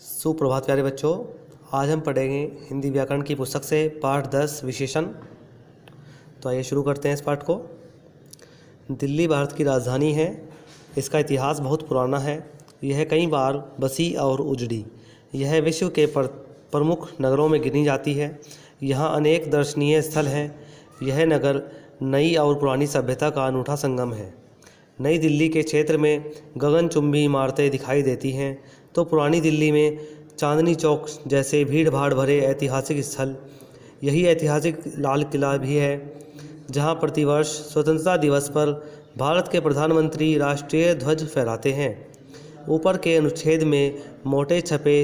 सुप्रभात प्यारे बच्चों। आज हम पढ़ेंगे हिंदी व्याकरण की पुस्तक से पाठ 10 विशेषण। तो आइए शुरू करते हैं इस पाठ को। दिल्ली भारत की राजधानी है। इसका इतिहास बहुत पुराना है। यह कई बार बसी और उजड़ी। यह विश्व के प्रमुख नगरों में गिनी जाती है। यहाँ अनेक दर्शनीय स्थल हैं। यह नगर नई और पुरानी सभ्यता का अनूठा संगम है। नई दिल्ली के क्षेत्र में गगनचुंबी इमारतें दिखाई देती हैं, तो पुरानी दिल्ली में चांदनी चौक जैसे भीड़ भाड़ भरे ऐतिहासिक स्थल। यही ऐतिहासिक लाल किला भी है, जहां प्रतिवर्ष स्वतंत्रता दिवस पर भारत के प्रधानमंत्री राष्ट्रीय ध्वज फहराते हैं। ऊपर के अनुच्छेद में मोटे छपे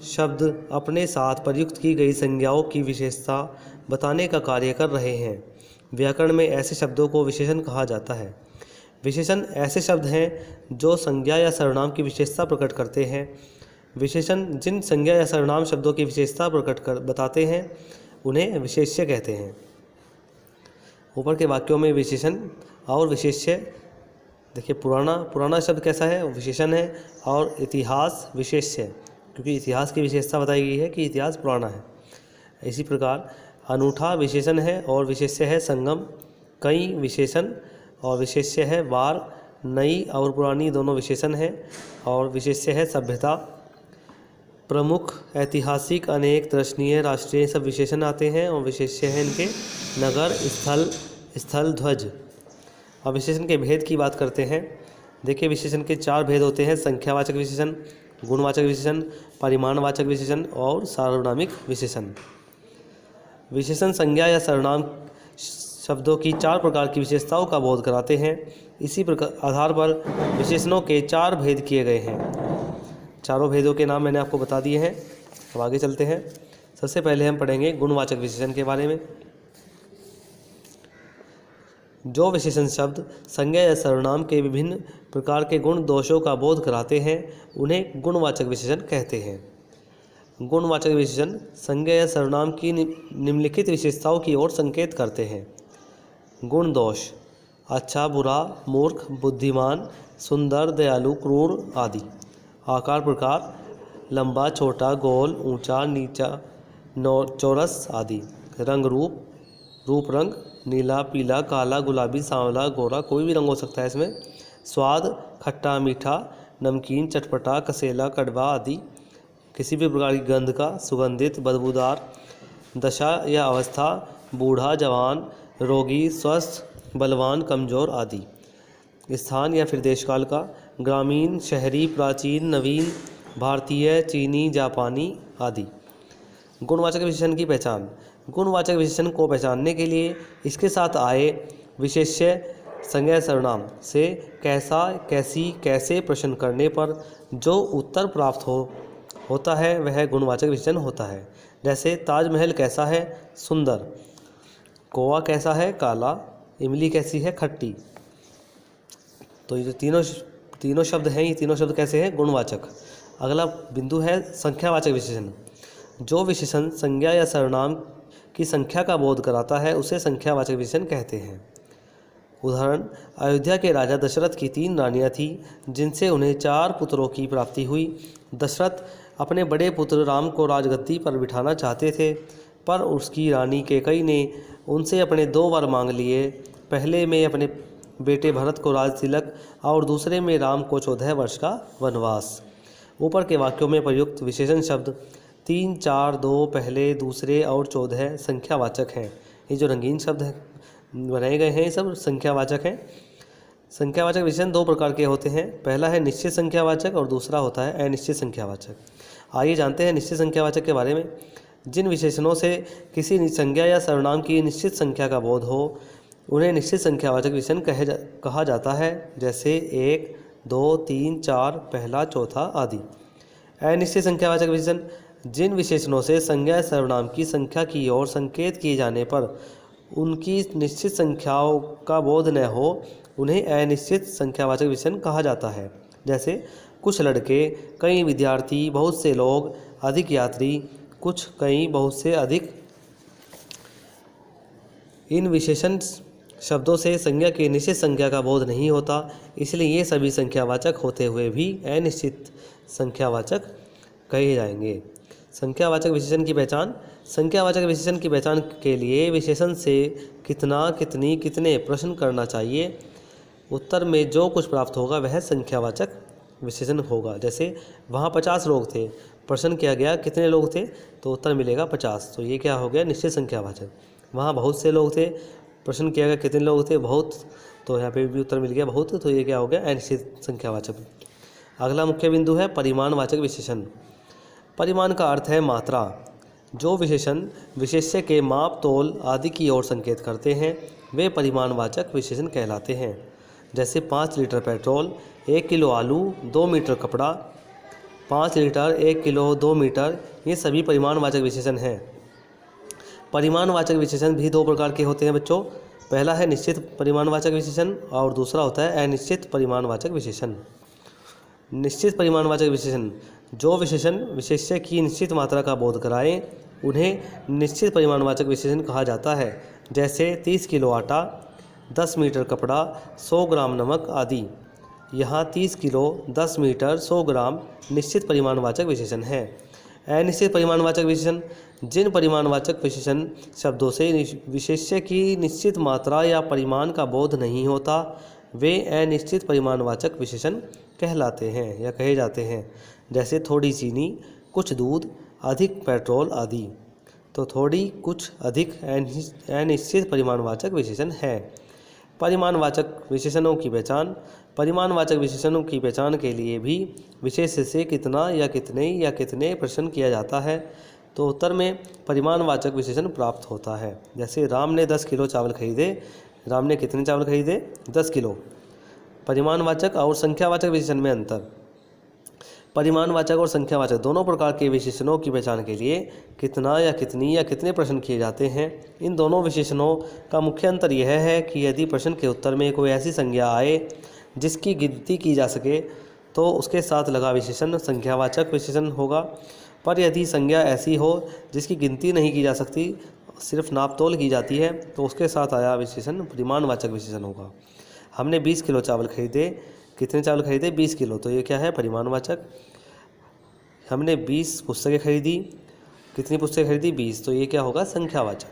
शब्द अपने साथ प्रयुक्त की गई संज्ञाओं की विशेषता बताने का कार्य कर रहे हैं। व्याकरण में ऐसे शब्दों को विशेषण कहा जाता है। विशेषण ऐसे शब्द हैं जो संज्ञा या सर्वनाम की विशेषता प्रकट करते हैं। विशेषण जिन संज्ञा या सर्वनाम शब्दों की विशेषता बताते हैं उन्हें विशेष्य कहते हैं। ऊपर के वाक्यों में विशेषण और विशेष्य देखिए, पुराना शब्द कैसा है, विशेषण है, और इतिहास विशेष्य, क्योंकि इतिहास की विशेषता बताई गई है कि इतिहास पुराना है। इसी प्रकार अनूठा विशेषण है और विशेष्य है संगम। कई विशेषण और विशेष्य है वार। नई और पुरानी दोनों विशेषण हैं और विशेष्य है सभ्यता। प्रमुख, ऐतिहासिक, अनेक, दर्शनीय, राष्ट्रीय सब विशेषण आते हैं और विशेष्य है इनके नगर, स्थल, ध्वज। अब विशेषण के भेद की बात करते हैं। देखिए, विशेषण के 4 भेद होते हैं: संख्यावाचक विशेषण, गुणवाचक विशेषण, परिमाणवाचक विशेषण और सार्वनामिक विशेषण। विशेषण संज्ञा या सर्वनाम शब्दों की 4 प्रकार की विशेषताओं का बोध कराते हैं। इसी प्रकार आधार पर विशेषणों के 4 भेद किए गए हैं। चारों भेदों के नाम मैंने आपको बता दिए हैं। अब आगे चलते हैं। सबसे पहले हम पढ़ेंगे गुणवाचक विशेषण के बारे में। जो विशेषण शब्द संज्ञा या सर्वनाम के विभिन्न प्रकार के गुण दोषों का बोध कराते हैं उन्हें गुणवाचक विशेषण कहते हैं। गुणवाचक विशेषण संज्ञा या सर्वनाम की निम्नलिखित विशेषताओं की ओर संकेत करते हैं। गुण दोष: अच्छा, बुरा, मूर्ख, बुद्धिमान, सुंदर, दयालु, क्रूर आदि। आकार प्रकार: लंबा, छोटा, गोल, ऊंचा, नीचा, चौरस आदि। रंग रूप रंग: नीला, पीला, काला, गुलाबी, सांवला, गोरा, कोई भी रंग हो सकता है इसमें। स्वाद: खट्टा, मीठा, नमकीन, चटपटा, कसेला, कड़वा आदि। किसी भी प्रकार की गंध का: सुगंधित, बदबूदार। दशा या अवस्था: बूढ़ा, जवान, रोगी, स्वस्थ, बलवान, कमजोर आदि। स्थान या फिर देशकाल का: ग्रामीण, शहरी, प्राचीन, नवीन, भारतीय, चीनी, जापानी आदि। गुणवाचक विशेषण की पहचान: गुणवाचक विशेषण को पहचानने के लिए इसके साथ आए विशेष्य संज्ञा सर्वनाम से कैसा, कैसी, कैसे प्रश्न करने पर जो उत्तर प्राप्त होता है वह गुणवाचक विशेषण होता है। जैसे ताजमहल कैसा है? सुंदर। कोवा कैसा है? काला। इमली कैसी है? खट्टी। तो ये जो तीनों शब्द हैं, ये तीनों शब्द कैसे हैं? गुणवाचक। अगला बिंदु है संख्यावाचक विशेषण। जो विशेषण संज्ञा या सर्वनाम की संख्या का बोध कराता है उसे संख्यावाचक विशेषण कहते हैं। उदाहरण: अयोध्या के राजा दशरथ की 3 रानियां थीं, जिनसे उन्हें 4 पुत्रों की प्राप्ति हुई। दशरथ अपने बड़े पुत्र राम को राजगद्दी पर बिठाना चाहते थे, पर उसकी रानी कैकेयी ने उनसे अपने 2 वर मांग लिए। पहले में अपने बेटे भरत को राज तिलक और दूसरे में राम को 14 वर्ष का वनवास। ऊपर के वाक्यों में प्रयुक्त विशेषण शब्द 3, 4, 2, पहले, दूसरे और 14 संख्यावाचक हैं। ये जो रंगीन शब्द बनाए गए हैं ये सब संख्यावाचक हैं। संख्यावाचक विशेषण 2 प्रकार के होते हैं। पहला है निश्चित संख्यावाचक और दूसरा होता है अनिश्चित संख्यावाचक। आइए जानते हैं निश्चित संख्यावाचक के बारे में। जिन विशेषणों से किसी संज्ञा या सर्वनाम की निश्चित संख्या का बोध हो उन्हें निश्चित संख्यावाचक विशेषण कहा जाता है। जैसे 1, 2, 3, 4, पहला, चौथा आदि। अनिश्चित संख्यावाचक विशेषण: जिन विशेषणों से संज्ञा या सर्वनाम की संख्या की ओर संकेत किए जाने पर उनकी निश्चित संख्याओं का बोध न हो उन्हें अनिश्चित संख्यावाचक विशेषण कहा जाता है। जैसे कुछ लड़के, कई विद्यार्थी, बहुत से लोग, अधिक यात्री, कुछ, कई, बहुत से, अधिक। इन विशेषण शब्दों से संज्ञा की निश्चित संख्या का बोध नहीं होता, इसलिए ये सभी संख्यावाचक होते हुए भी अनिश्चित संख्यावाचक कहे जाएंगे। संख्यावाचक विशेषण की पहचान। संख्यावाचक विशेषण की पहचान के लिए विशेषण से कितना, कितनी, कितने प्रश्न करना चाहिए। उत्तर में जो कुछ प्राप्त होगा वह संख्यावाचक विशेषण होगा। जैसे वहाँ 50 लोग थे, प्रश्न किया गया कितने लोग थे, तो उत्तर मिलेगा 50, तो ये क्या हो गया, निश्चित संख्यावाचक। वहाँ बहुत से लोग थे, प्रश्न किया गया कितने लोग थे, बहुत, तो यहाँ पे भी उत्तर मिल गया बहुत, तो ये क्या हो गया, अनिश्चित संख्यावाचक। अगला मुख्य बिंदु है परिमाणवाचक विशेषण। परिमाण का अर्थ है मात्रा। जो विशेषण विशेष्य के माप, तोल आदि की ओर संकेत करते हैं वे परिमाणवाचक विशेषण कहलाते हैं। जैसे 5 लीटर पेट्रोल, 1 किलो आलू, 2 मीटर कपड़ा, 5 लीटर, 1 किलो, 2 मीटर, ये सभी परिमाणवाचक विशेषण हैं। परिमाणवाचक विशेषण भी 2 प्रकार के होते हैं बच्चों। पहला है निश्चित परिमाणवाचक विशेषण और दूसरा होता है अनिश्चित परिमाणवाचक विशेषण। निश्चित परिमाणवाचक विशेषण, जो विशेषण विशेष्य की निश्चित मात्रा का बोध कराएं उन्हें निश्चित परिमाणवाचक विशेषण कहा जाता है। जैसे 30 किलो आटा, 10 मीटर कपड़ा, 100 ग्राम नमक आदि। यहाँ 30 किलो, 10 मीटर, 100 ग्राम निश्चित परिमाणवाचक विशेषण है। अनिश्चित परिमाणवाचक विशेषण, जिन परिमाणवाचक विशेषण शब्दों से विशेष्य की निश्चित मात्रा या परिमाण का बोध नहीं होता वे अनिश्चित परिमाणवाचक विशेषण कहलाते हैं या कहे जाते हैं। जैसे थोड़ी चीनी, कुछ दूध, अधिक पेट्रोल आदि। तो थोड़ी, कुछ, अधिक अनिश्चित परिमाणवाचक विशेषण है। परिमाणवाचक विशेषणों की पहचान। परिमाणवाचक विशेषणों की पहचान के लिए भी विशेष्य से कितना या कितने प्रश्न किया जाता है, तो उत्तर में परिमाणवाचक विशेषण प्राप्त होता है। जैसे राम ने 10 किलो चावल खरीदे, राम ने कितने चावल खरीदे, 10 किलो। परिमाणवाचक और संख्यावाचक विशेषण में अंतर। परिमाणवाचक और संख्यावाचक दोनों प्रकार के विशेषणों की पहचान के लिए कितना या कितने प्रश्न किए जाते हैं। इन दोनों विशेषणों का मुख्य अंतर यह है कि यदि प्रश्न के उत्तर में कोई ऐसी संज्ञा आए जिसकी गिनती की जा सके तो उसके साथ लगा विशेषण संख्यावाचक विशेषण होगा, पर यदि संज्ञा ऐसी हो जिसकी गिनती नहीं की जा सकती, सिर्फ नापतोल की जाती है, तो उसके साथ आया विशेषण परिमाणवाचक विशेषण होगा। हमने 20 किलो चावल खरीदे, कितने चावल खरीदे, 20 किलो, तो ये क्या है, परिमाणवाचक। हमने 20 पुस्तकें खरीदी, कितनी पुस्तकें खरीदी, 20, तो ये क्या होगा, संख्यावाचक,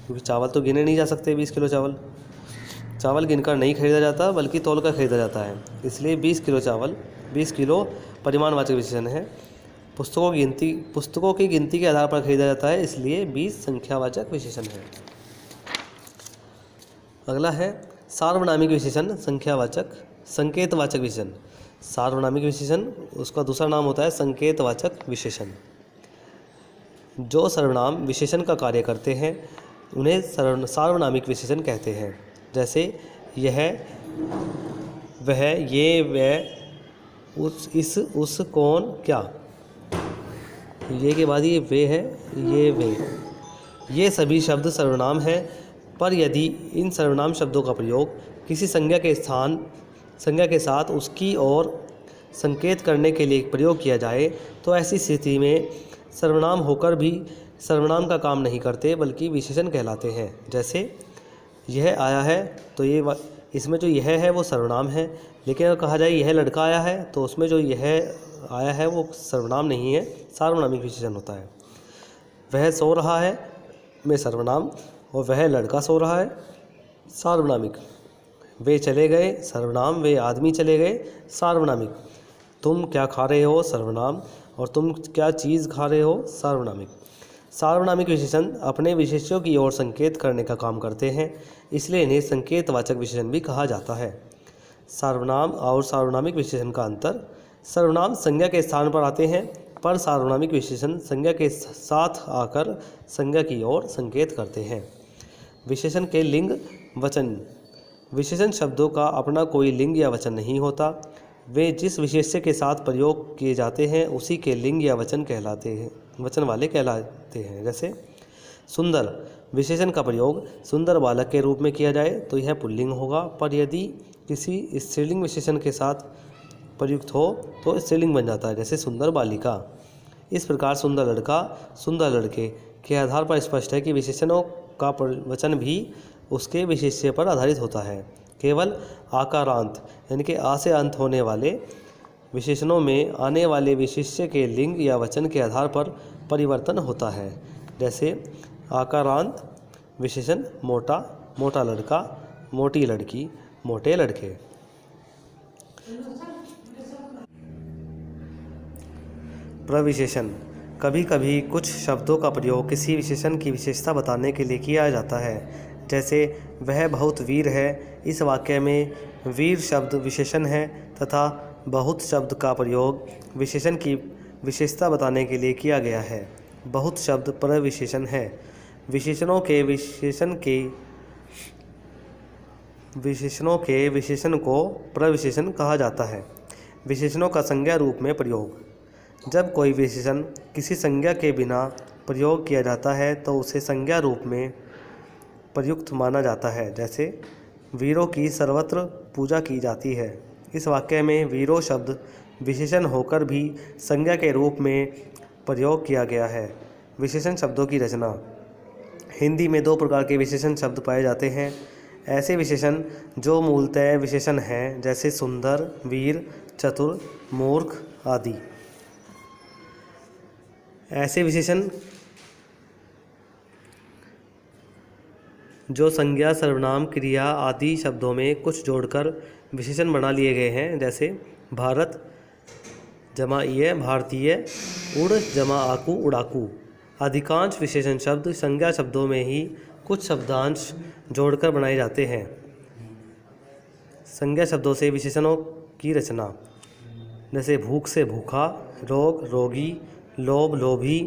क्योंकि चावल तो गिने नहीं जा सकते। 20 किलो चावल गिनकर नहीं खरीदा जाता बल्कि तोल कर खरीदा जाता है, इसलिए 20 किलो चावल, 20 किलो परिमाणवाचक विशेषण है। पुस्तकों की गिनती के आधार पर खरीदा जाता है, इसलिए 20 संख्यावाचक विशेषण है। अगला है सार्वनामिक विशेषण, संख्यावाचक, संकेतवाचक विशेषण। सार्वनामिक विशेषण, उसका दूसरा नाम होता है संकेतवाचक विशेषण। जो सर्वनाम विशेषण का कार्य करते हैं उन्हें सार्वनामिक विशेषण कहते हैं। जैसे यह, वह, ये, वह, इस, उस, कौन, क्या। ये के बाद ये वे है, ये, वे, ये सभी शब्द सर्वनाम हैं, पर यदि इन सर्वनाम शब्दों का प्रयोग किसी संज्ञा के साथ उसकी ओर संकेत करने के लिए प्रयोग किया जाए तो ऐसी स्थिति में सर्वनाम होकर भी सर्वनाम का काम नहीं करते बल्कि विशेषण कहलाते हैं। जैसे यह आया है, तो ये इसमें जो यह है वो सर्वनाम है, लेकिन अगर कहा जाए यह लड़का आया है तो उसमें जो यह आया है वो सर्वनाम नहीं है, सार्वनामिक विशेषण होता है। वह सो रहा है में सर्वनाम और वह लड़का सो रहा है सार्वनामिक। वे चले गए सर्वनाम, वे आदमी चले गए सार्वनामिक। तुम क्या खा रहे हो सर्वनाम और तुम क्या चीज़ खा रहे हो सार्वनामिक। सार्वनामिक विशेषण अपने विशेष्यों की ओर संकेत करने का काम करते हैं, इसलिए इन्हें संकेतवाचक विशेषण भी कहा जाता है। सर्वनाम और सार्वनामिक विशेषण का अंतर। सर्वनाम संज्ञा के स्थान पर आते हैं, पर सार्वनामिक विशेषण संज्ञा के साथ आकर संज्ञा की ओर संकेत करते हैं। विशेषण के लिंग, वचन। विशेषण शब्दों का अपना कोई लिंग या वचन नहीं होता, वे जिस विशेष्य के साथ प्रयोग किए जाते हैं उसी के लिंग या वचन वाले कहलाते हैं। जैसे सुंदर, विशेषण का प्रयोग सुंदर बालक के रूप में किया जाए तो यह पुल्लिंग होगा, पर यदि किसी स्त्रीलिंग विशेषण के साथ प्रयुक्त हो तो स्त्रीलिंग बन जाता है, जैसे सुंदर बालिका। इस प्रकार सुंदर लड़का, सुंदर लड़के के आधार पर स्पष्ट है कि विशेषणों का वचन भी उसके विशेष्य पर आधारित होता है। केवल आकारांत यानी कि आ से अंत होने वाले विशेषणों में आने वाले विशेष्य के लिंग या वचन के आधार पर परिवर्तन होता है। जैसे आकारांत विशेषण मोटा, मोटा लड़का, मोटी लड़की, मोटे लड़के। प्रविशेषण कभी कभी कुछ शब्दों का प्रयोग किसी विशेषण की विशेषता बताने के लिए किया जाता है। जैसे वह बहुत वीर है, इस वाक्य में वीर शब्द विशेषण है तथा बहुत शब्द का प्रयोग विशेषण की विशेषता बताने के लिए किया गया है। बहुत शब्द प्रविशेषण है। विशेषणों के विशेषण को प्रविशेषण कहा जाता है। विशेषणों का संज्ञा रूप में प्रयोग। जब कोई विशेषण किसी संज्ञा के बिना प्रयोग किया जाता है तो उसे संज्ञा रूप में प्रयुक्त माना जाता है। जैसे वीरों की सर्वत्र पूजा की जाती है, इस वाक्य में वीरों शब्द विशेषण होकर भी संज्ञा के रूप में प्रयोग किया गया है। विशेषण शब्दों की रचना। हिंदी में 2 प्रकार के विशेषण शब्द पाए जाते हैं। ऐसे विशेषण जो मूलतः विशेषण हैं, जैसे सुंदर, वीर, चतुर, मूर्ख आदि। ऐसे विशेषण जो संज्ञा, सर्वनाम, क्रिया आदि शब्दों में कुछ जोड़कर विशेषण बना लिए गए हैं। जैसे भारत जमा ये भारतीय, उड़ जमा आकू उड़ाकू। अधिकांश विशेषण शब्द संज्ञा शब्दों में ही कुछ शब्दांश जोड़कर बनाए जाते हैं। संज्ञा शब्दों से विशेषणों की रचना। जैसे भूख से भूखा, रोग रोगी, लोभ लोभी,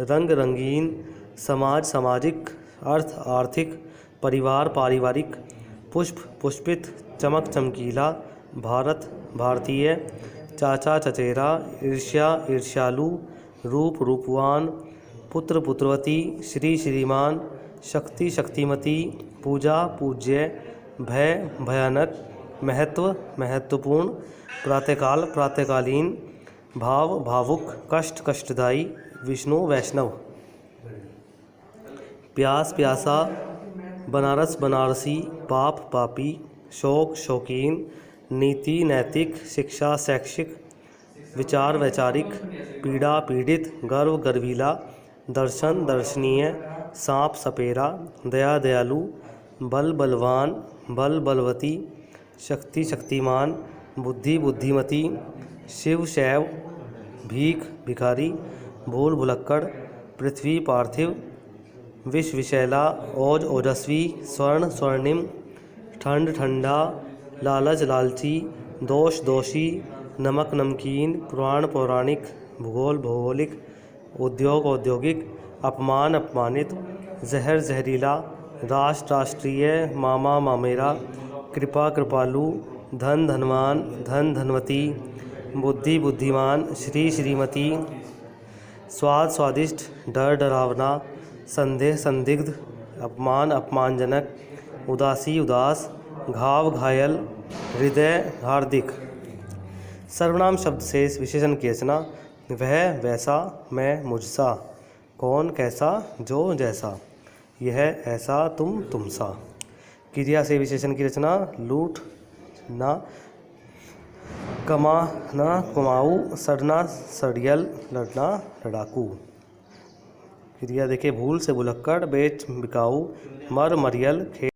रंग रंगीन, समाज सामाजिक, अर्थ आर्थिक, परिवार पारिवारिक, पुष्प पुष्पित, चमक चमकीला, भारत भारतीय, चाचा चचेरा, ईर्ष्या ईर्ष्यालु, रूप रूपवान, पुत्र पुत्रवती, श्री श्रीमान, शक्ति शक्तिमती, पूजा पूज्य, भय भयानक, महत्व महत्वपूर्ण, प्रातःकाल प्रातःकालीन, भाव भावुक, कष्ट कष्टदायी, विष्णु वैष्णव। प्यास प्यासा, बनारस बनारसी, पाप पापी, शौक शौकीन, नीति नैतिक, शिक्षा शैक्षिक, विचार वैचारिक, पीड़ा पीड़ित, गर्व गर्वीला, दर्शन दर्शनीय, सांप सपेरा, दया दयालु, बल बलवान, बल बलवती, शक्ति शक्तिमान, बुद्धि बुद्धिमती, शिव शैव, भीख भिखारी, भूल भुलक्कड़, पृथ्वी पार्थिव, विष विशैला, ओज ओजस्वी, स्वर्ण स्वर्णिम, ठंड ठंडा, लालच लालची, दोष दोषी, नमक नमकीन, पुराण पौराणिक, भूगोल भौगोलिक, उद्योग औद्योगिक, अपमान अपमानित, जहर जहरीला, राष्ट्र राष्ट्रीय, मामा मामेरा, कृपा कृपालु, धन धनवान, धन धनवती, बुद्धि बुद्धिमान, श्री श्रीमती, स्वाद स्वादिष्ट, डर डरावना, संदेह संदिग्ध, अपमान अपमानजनक, उदासी उदास, घाव घायल, हृदय हार्दिक। सर्वनाम शब्द से इस विशेषण की रचना। वह वैसा, मैं मुझसा, कौन कैसा जो जैसा, यह ऐसा तुम तुमसा। क्रिया से विशेषण की रचना। लूट ना, कमाना कुमाऊँ, सड़ना सड़ियल, लड़ना लड़ाकू। क्रिया देखिए। भूल से भुलक्कड़, बेच बिकाऊ, मर मरियल,